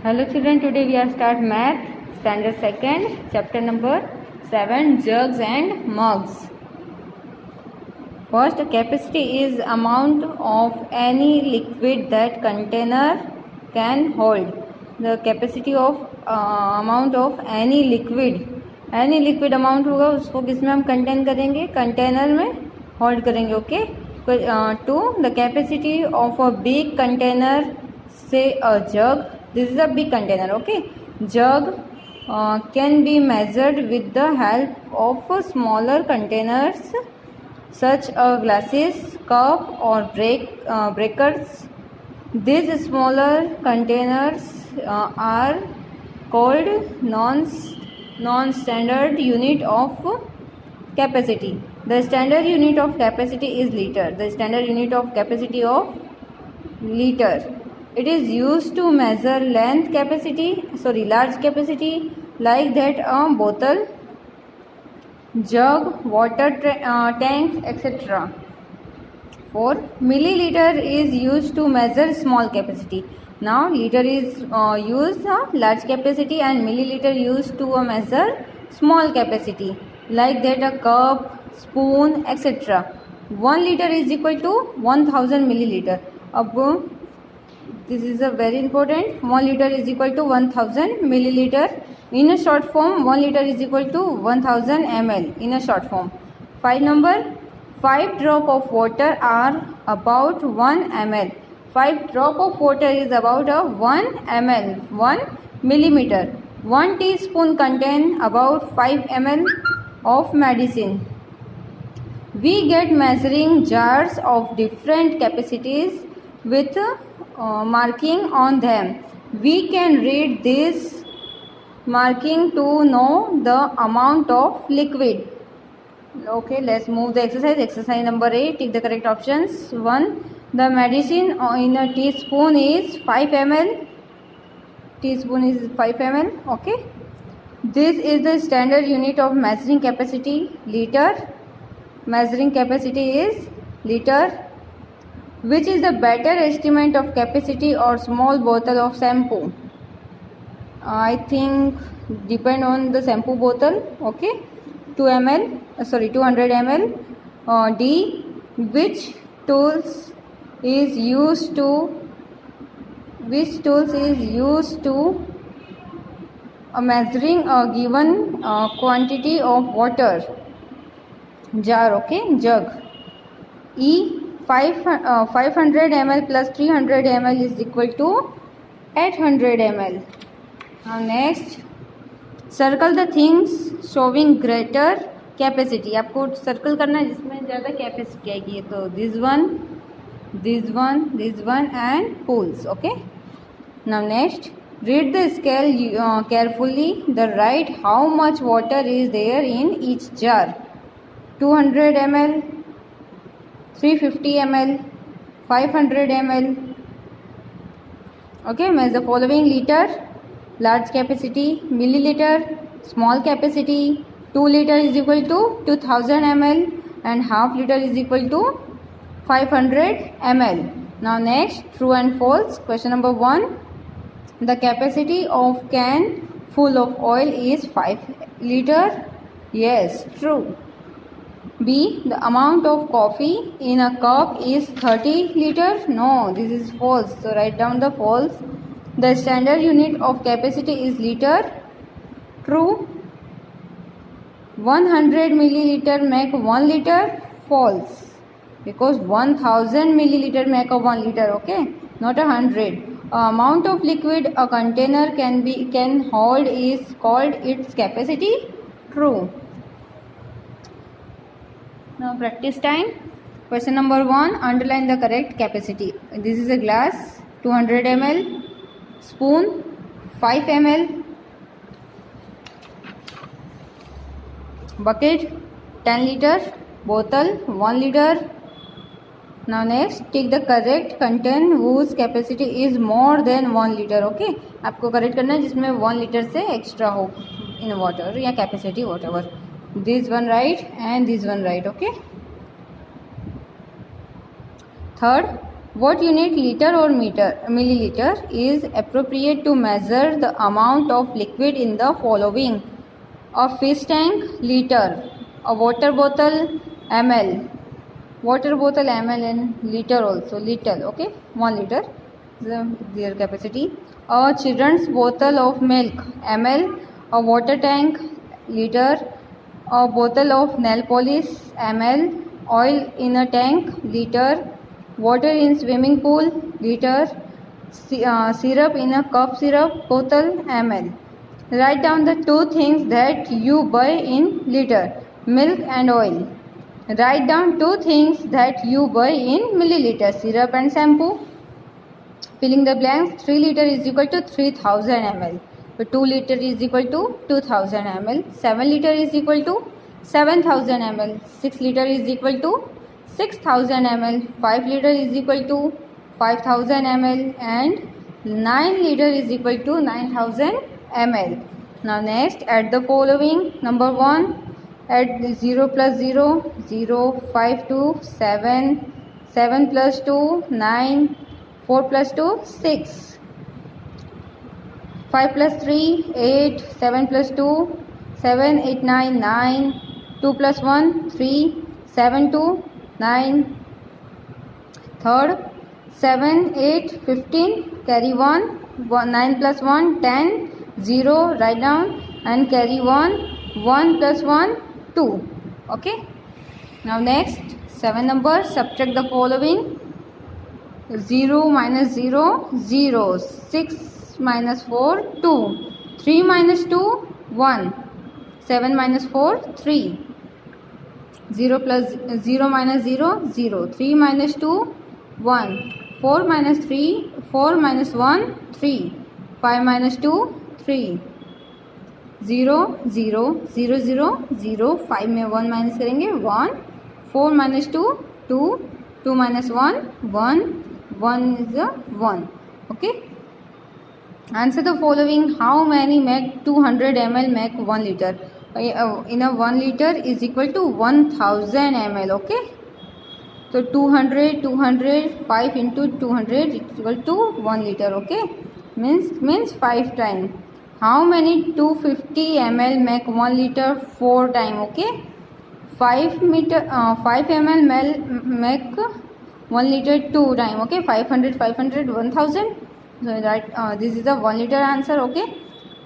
Hello children, today we are start math standard 2nd chapter number 7 jugs and mugs. First, capacity is amount of any liquid that container can hold. The capacity of amount of any liquid amount होगा उसको किस में हम contain करेंगे, container में hold करेंगे. Okay. To the capacity of a big container से a jug. This is a big container. Okay. Jug can be measured with the help of smaller containers such as glasses, cup or breakers. These smaller containers are called non-standard unit of capacity. The standard unit of capacity is liter. The standard unit of capacity of liter. It is used to measure large capacity like that a bottle, jug, water tanks, etc. 4. Milliliter is used to measure small capacity. Now liter is used large capacity and milliliter used to measure small capacity like that a cup, spoon, etc. 1 liter is equal to 1000 milliliter. अब this is a very important. 1 liter is equal to 1000 milliliter. In a short form, 1 liter is equal to 1000 ml in a short form. 5 number, 5 drop of water are about 1 ml. 5 drop of water is about a 1 ml, 1 millimeter. 1 teaspoon contain about 5 ml of medicine. We get measuring jars of different capacities with marking on them. We can read this marking to know the amount of liquid. Okay, let's move the exercise. Exercise number 8. Take the correct options. 1. The medicine in a teaspoon is 5 ml. Teaspoon is 5 ml. Okay. This is the standard unit of measuring capacity, liter. Measuring capacity is liter. Which is the better estimate of capacity or small bottle of shampoo? I think depend on the shampoo bottle. Okay. 200 ml. D. Which tools is used to measuring a given quantity of water? Jar. Okay. Jug. E. 500 ml plus 300 ml is equal to 800 ml. Now next, circle the things showing greater capacity. आपको circle करना है जिसमें ज़्यादा capacity आएगी. तो this one and pools. Okay. Now next, read the scale carefully. The write how much water is there in each jar. 200 ml, 350 ml, 500 ml. Okay, measure the following: liter, large capacity; milliliter, small capacity. 2 liter is equal to 2000 ml and half liter is equal to 500 ml. Now next, true and false. Question number 1. The capacity of can full of oil is 5 liter. Yes, true. B. The amount of coffee in a cup is 30 liter. No, this is false. So write down the false. The standard unit of capacity is liter. True. 100 milliliter make 1 liter. False. Because 1000 milliliter make a 1 liter. Okay, not 100. Amount of liquid a container can hold is called its capacity. True. Now practice time. Question number 1. Underline the correct capacity. This is a glass, 200 ml. Spoon, 5 ml. Bucket, 10 liter. Bottle, 1 liter. Now next, take the correct content whose capacity is more than 1 liter. Okay. आपको correct करना है जिसमें 1 liter से extra हो in water या capacity whatever. This one right and this one right. Okay. Third, What unit, liter or milliliter, is appropriate to measure the amount of liquid in the following? A fish tank, liter. A water bottle, ml. Water bottle, ml, and liter also, liter. Okay, 1 liter their capacity. A children's bottle of milk, ml. A water tank, liter. A bottle of nail polish, ml. Oil in a tank, liter. Water in swimming pool, liter. Syrup in a cough syrup bottle, ml. Write down the two things that you buy in liter, milk and oil. Write down two things that you buy in milliliter, syrup and shampoo. Filling the blanks, 3 liter is equal to 3000 ml. So 2 liter is equal to 2000 ml. 7 liter is equal to 7000 ml. 6 liter is equal to 6000 ml. 5 liter is equal to 5000 ml. And 9 liter is equal to 9000 ml. Now next, add the following. Number 1, add 0 plus 0, 0, 5 2, 7, 7 plus 2, 9, 4 plus 2, 6, 5 plus 3, 8, 7 plus 2, 7, 8, 9, 9, 2 plus 1, 3, 7, 2, 9, third, 7, 8, 15, carry 1, 9 plus 1, 10, 0, write down and carry 1, 1 plus 1, 2. Okay. Now next, 7 numbers, subtract the following. 0 minus 0, 0, 6 minus 4, 2, 3 minus 2, 1, 7 minus 4, 3, 0 plus 0 minus 0, 0, 3 minus 2, 1, 4 minus 3, 4 minus 1, 3, 5 minus 2, 3, 0, 0, 0, 0, 0, 5 में 1 minus करेंगे 1, 4 minus 2, 2, 2 minus 1, 1, 1 is a 1. Okay. Answer the following. How many make 200 ml make 1 liter? In a 1 liter is equal to 1000 ml. Okay. So 200, 5 into 200 is equal to 1 liter. Okay. Means 5 times. How many 250 ml make 1 liter? 4 times. Okay. 5 ml make 1 liter 2 times. Okay. 500, 1000. So that this is the 1 liter answer. Okay.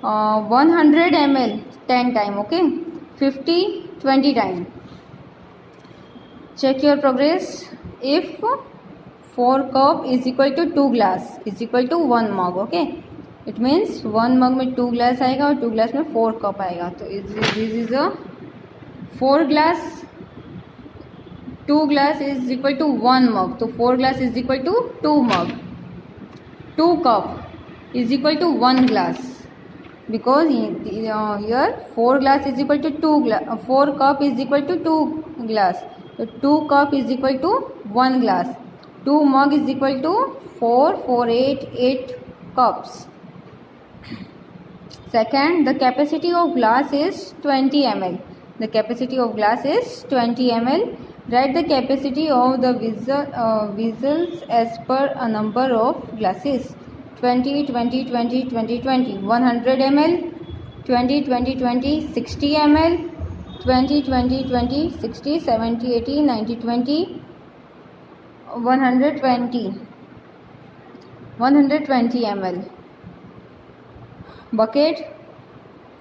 100 ml 10 times. Okay. 50 20 times. Check your progress. If 4 cup is equal to 2 glass is equal to 1 mug. Okay. It means 1 mug में 2 glass आएगा और 2 glass में 4 cup आएगा. तो this is a 4 glass. 2 glass is equal to 1 mug. So 4 glass is equal to 2 mug. 2 cup is equal to 1 glass. Because here 4 glass is equal to 2 glass. 4 cup is equal to 2 glass. So 2 cup is equal to 1 glass. 2 mug is equal to 4, 8 cups. Second, the capacity of glass is 20 ml. The capacity of glass is 20 ml. Write the capacity of the vessels as per a number of glasses. 20, 20, 20, 20, 20. 100 ml. 20, 20, 20, 60 ml. 20, 20, 20, 60, 70, 80, 90, 20. 120. 120 ml. Bucket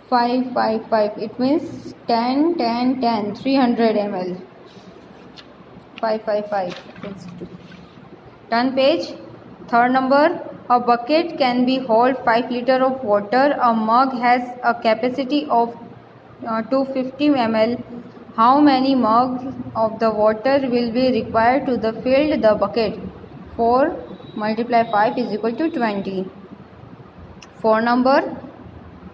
5, 5, 5. It means 10, 10, 10. 300 ml. 5, 5, 5. Turn page. Third number. A bucket can be hold 5 liter of water. A mug has a capacity of 250 ml. How many mugs of the water will be required to fill the bucket? 4 multiply 5 is equal to 20. 4 number.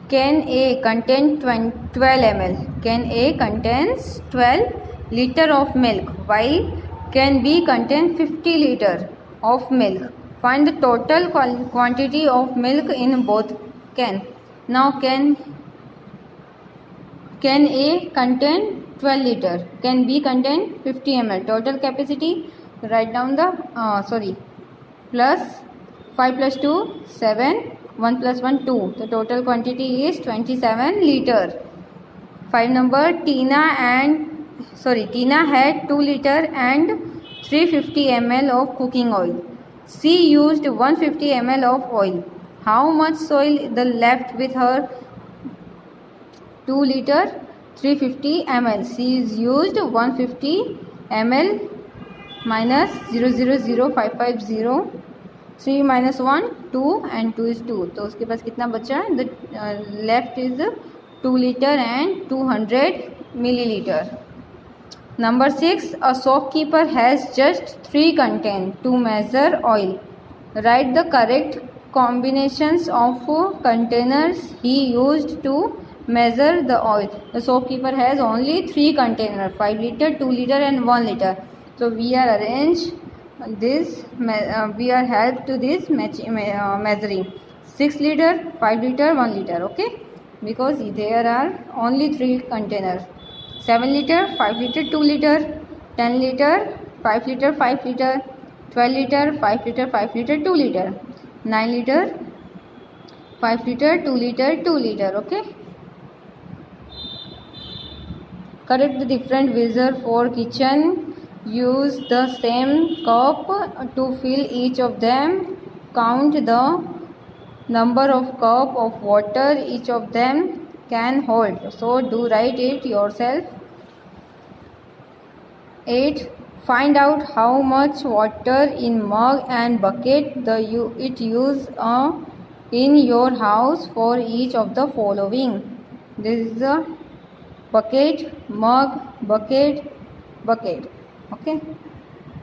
Can A contain 12 ml? Can A contains 12 liter of milk, while can B contain 50 liter of milk. Find the total quantity of milk in both can. Now can A contain 12 liter? Can B contain 50 ml? Total capacity. Write down the plus 5 plus 2 7, 1 plus 1 2. The total quantity is 27 liter. 5 number, Tina had 2 liter and 350 ml of cooking oil. She used 150 ml of oil. How much soil the left with her 2 liter 350 ml? She is used 150 ml minus 0.00550. 3 minus 1 2 and 2 is 2. तो उसके पास कितना बचा? The left is 2 liter and 200 milliliter. Number 6, a shopkeeper has just 3 containers to measure oil. Write the correct combinations of containers he used to measure the oil. The shopkeeper has only 3 containers, 5 liter, 2 liter and 1 liter. So we are arrange this, we are help to this measuring 6 liter, 5 liter, 1 liter. Okay, because there are only 3 containers. 7 liter, 5 liter, 2 liter, 10 liter, 5 liter, 5 liter, 12 liter, 5 liter, 5 liter, 2 liter, 9 liter, 5 liter, 2 liter, 2 liter. Okay. Correct the different measure for kitchen. Use the same cup to fill each of them. Count the number of cup of water each of them can hold. So do write it yourself. 8. Find out how much water in mug and bucket it use in your house for each of the following. This is the bucket, mug, bucket. Okay.